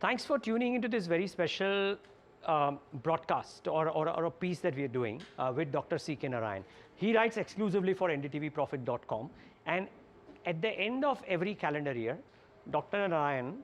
Thanks for tuning into this very special broadcast or a piece that we are doing with Dr. CK Narayan. He writes exclusively for NDTVProfit.com, and at the end of every calendar year, Dr. Narayan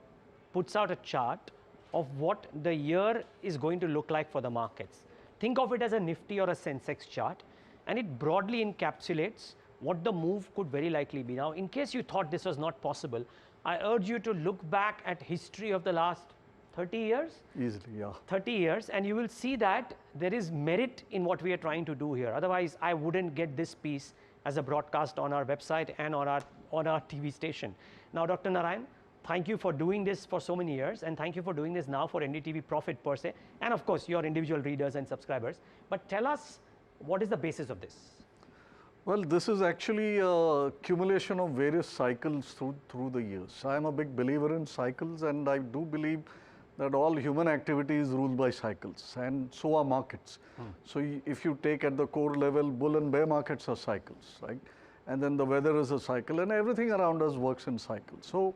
puts out a chart of what the year is going to look like for the markets. Think of it as a Nifty or a Sensex chart, and it broadly encapsulates what the move could very likely be. Now, in case you thought this was not possible, I urge you to look back at history of the last 30 years. Easily, yeah. 30 years, and you will see that there is merit in what we are trying to do here. Otherwise, I wouldn't get this piece as a broadcast on our website and on our TV station. Now, Dr. Narayan, thank you for doing this for so many years, and thank you for doing this now for NDTV Profit per se, and of course, your individual readers and subscribers. But tell us, what is the basis of this? Well, this is actually a accumulation of various cycles through the years. I am a big believer in cycles, and I do believe that all human activity is ruled by cycles, and so are markets. So if you take at the core level, bull and bear markets are cycles, right? And then the weather is a cycle, and everything around us works in cycles. So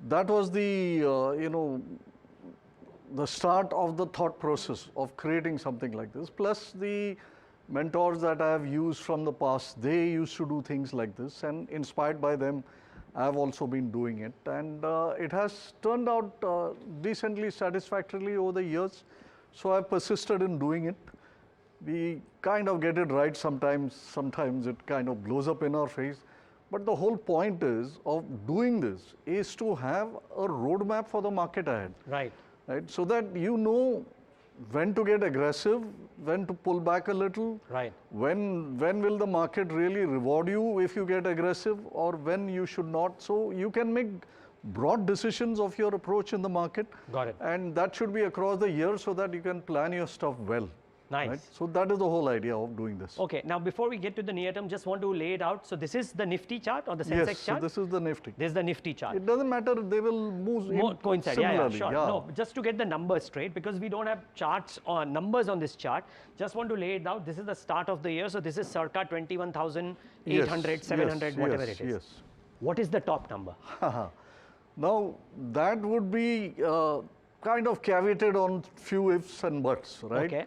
that was the, the start of the thought process of creating something like this, plus the mentors that I have used from the past. They used to do things like this, and inspired by them, I have also been doing it, and it has turned out decently satisfactorily over the years. So I persisted in doing it. We kind of get it right sometimes it kind of blows up in our face. But the whole point is of doing this is to have a roadmap for the market ahead. Right. Right. So that you know when to get aggressive, when to pull back a little, right? When will the market really reward you if you get aggressive, or when you should not. So you can make broad decisions of your approach in the market. Got it. And that should be across the year so that you can plan your stuff well. Nice. Right? So that is the whole idea of doing this. Okay, now before we get to the near term, just want to lay it out. So this is the Nifty chart or the Sensex yes, chart? So this is the Nifty. This is the Nifty chart. It doesn't matter, they will move coincide. Similarly. Yeah, sure. Yeah. No, just to get the numbers straight, because we don't have charts or numbers on this chart. Just want to lay it out. This is the start of the year. So this is circa 21,800, 700, whatever it is. Yes. What is the top number? Now, that would be kind of caveated on few ifs and buts, right? Okay.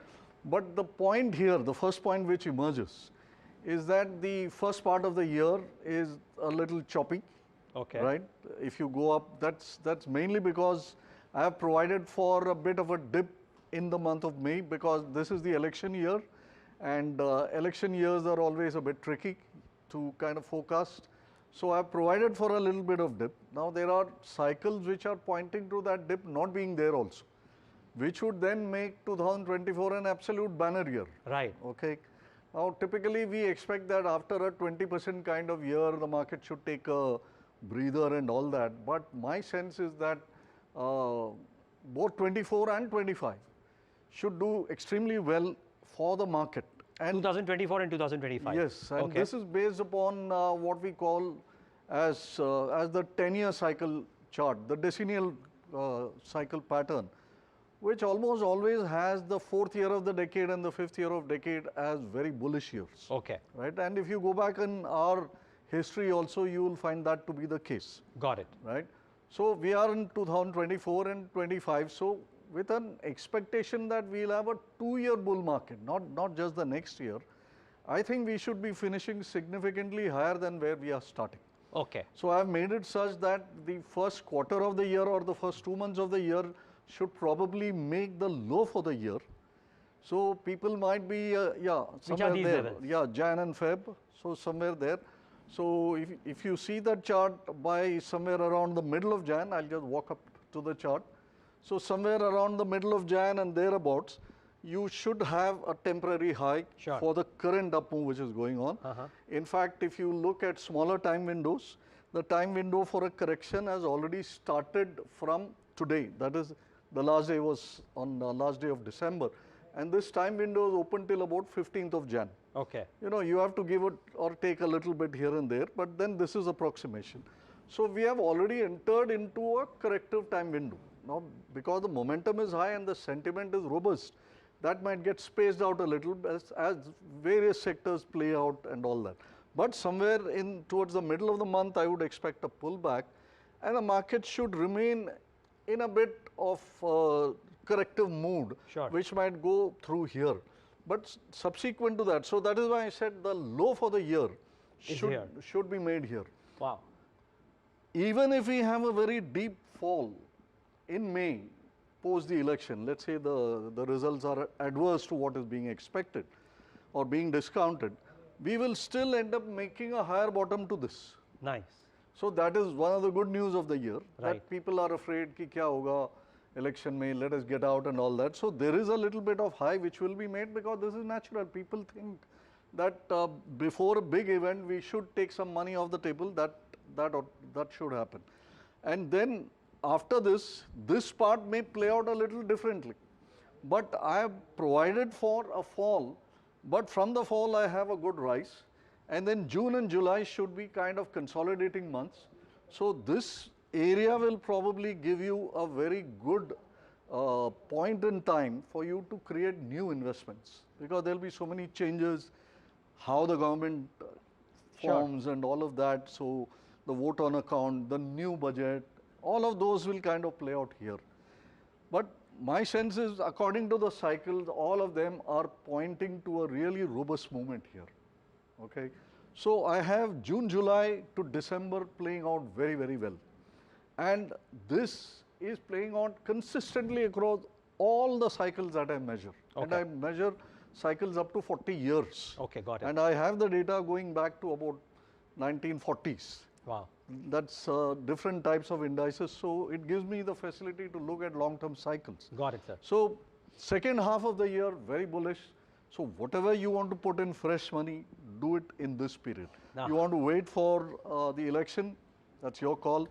But the point here, the first point which emerges, is that the first part of the year is a little choppy. Okay. Right? If you go up, that's mainly because I have provided for a bit of a dip in the month of May, because this is the election year, and election years are always a bit tricky to kind of forecast. So I have provided for a little bit of dip. Now there are cycles which are pointing to that dip not being there also, which would then make 2024 an absolute banner year. Right. Okay. Now, typically we expect that after a 20% kind of year, the market should take a breather and all that. But my sense is that both 24 and 25 should do extremely well for the market. And 2024 and 2025. Yes, and okay. This is based upon what we call as the 10-year cycle chart, the decennial cycle pattern, which almost always has the 4th year of the decade and the 5th year of decade as very bullish years. Okay. Right, and if you go back in our history also, you will find that to be the case. Got it. Right. So we are in 2024 and 25. So with an expectation that we'll have a 2-year bull market, not just the next year, I think we should be finishing significantly higher than where we are starting. Okay. So I have made it such that the first quarter of the year or the first 2 months of the year should probably make the low for the year. So people might be, somewhere there. Levels? Yeah, Jan and Feb, so somewhere there. So if you see that chart by somewhere around the middle of Jan, I'll just walk up to the chart. So somewhere around the middle of Jan and thereabouts, you should have a temporary high for the current up move which is going on. In fact, if you look at smaller time windows, the time window for a correction has already started from today. That is, the last day was on the last day of December, and this time window is open till about 15th of Jan. Okay. You know, you have to give it or take a little bit here and there, but then this is approximation. So we have already entered into a corrective time window. Now, because the momentum is high and the sentiment is robust, that might get spaced out a little as various sectors play out and all that. But somewhere towards the middle of the month, I would expect a pullback, and the market should remain in a bit of corrective mood, Sure. which might go through here. But subsequent to that, so that is why I said the low for the year should be made here. Wow. Even if we have a very deep fall in May, post the election, let's say the results are adverse to what is being expected or being discounted, we will still end up making a higher bottom to this. Nice. So that is one of the good news of the year, Right. that people are afraid ki kya hoga, election may, let us get out and all that. So there is a little bit of high which will be made, because this is natural. People think that before a big event we should take some money off the table. That should happen. And then after this part may play out a little differently. But I have provided for a fall, but from the fall I have a good rise. And then June and July should be kind of consolidating months. So this area will probably give you a very good point in time for you to create new investments, because there will be so many changes, how the government forms and all of that. So the vote on account, the new budget, all of those will kind of play out here. But my sense is, according to the cycles, all of them are pointing to a really robust movement here. Okay, so I have June, July to December playing out very, very well. And this is playing out consistently across all the cycles that I measure. Okay. And I measure cycles up to 40 years. Okay, got it. And I have the data going back to about 1940s. Wow. That's different types of indices. So it gives me the facility to look at long-term cycles. Got it, sir. So second half of the year, very bullish. So whatever you want to put in fresh money, do it in this period. Now, you want to wait for the election, that's your call.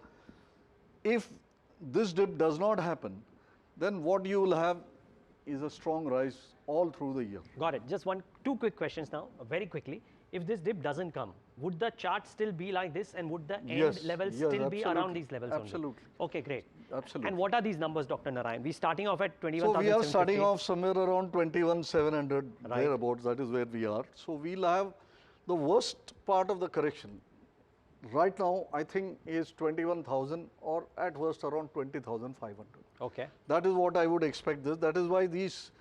If this dip does not happen, then what you will have is a strong rise all through the year. got it. Just two quick questions now, very quickly. If this dip doesn't come, would the chart still be like this, and would the end levels still be around these levels Absolutely. only? Okay, great. Absolutely. And what are these numbers, Dr. Narayan? We're starting off at 21,750. So we are starting off somewhere around 21,700, Right. thereabouts, that is where we are. So we'll have the worst part of the correction. Right now, I think is 21,000 or at worst around 20,500. Okay. That is what I would expect this. That is why these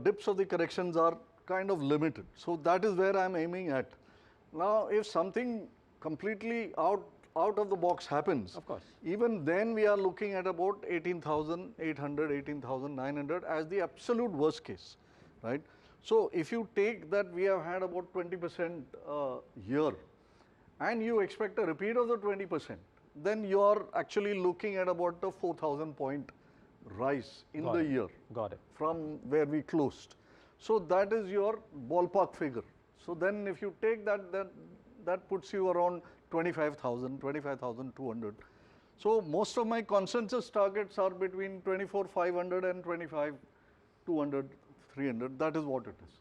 dips of the corrections are kind of limited. So that is where I'm aiming at. Now, if something completely out of the box happens, Of course. even then we are looking at about 18,800, 18,900 as the absolute worst case, right? So if you take that we have had about 20% here, and you expect a repeat of the 20%, then you are actually looking at about a 4,000 point rise in Got the it. year Got it. from where we closed. So that is your ballpark figure. So then if you take that, that puts you around 25,000, 25,200. So most of my consensus targets are between 24,500 and 25,200, 300. That is what it is.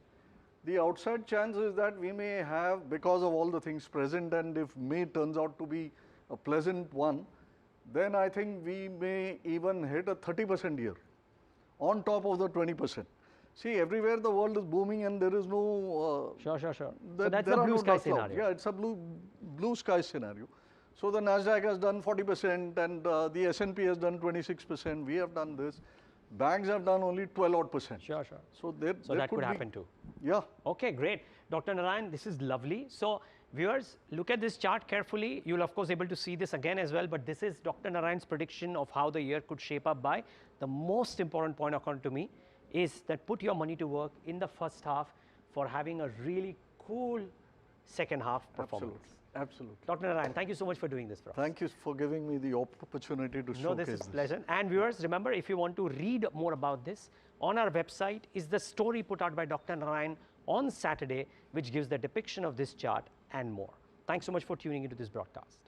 The outside chance is that we may have, because of all the things present, and if May turns out to be a pleasant one, then I think we may even hit a 30% year on top of the 20%. See, everywhere the world is booming and there is no... Sure. So there that's are a blue no sky dark clouds. scenario. Yeah, it's a blue sky scenario. So the Nasdaq has done 40% and the S&P has done 26%. We have done this. Banks have done only 12 odd %. Sure. So there that could be, happen too. Yeah. Okay, great. Dr. Narayan, this is lovely. So viewers, look at this chart carefully. You'll of course able to see this again as well, but this is Dr. Narayan's prediction of how the year could shape up by. The most important point according to me is that put your money to work in the first half for having a really cool second half performance. Absolutely. Dr. Narayan, thank you so much for doing this for us. Thank you for giving me the opportunity to showcase No, this is pleasant. And viewers, remember, if you want to read more about this, on our website is the story put out by Dr. Narayan on Saturday, which gives the depiction of this chart and more. Thanks so much for tuning into this broadcast.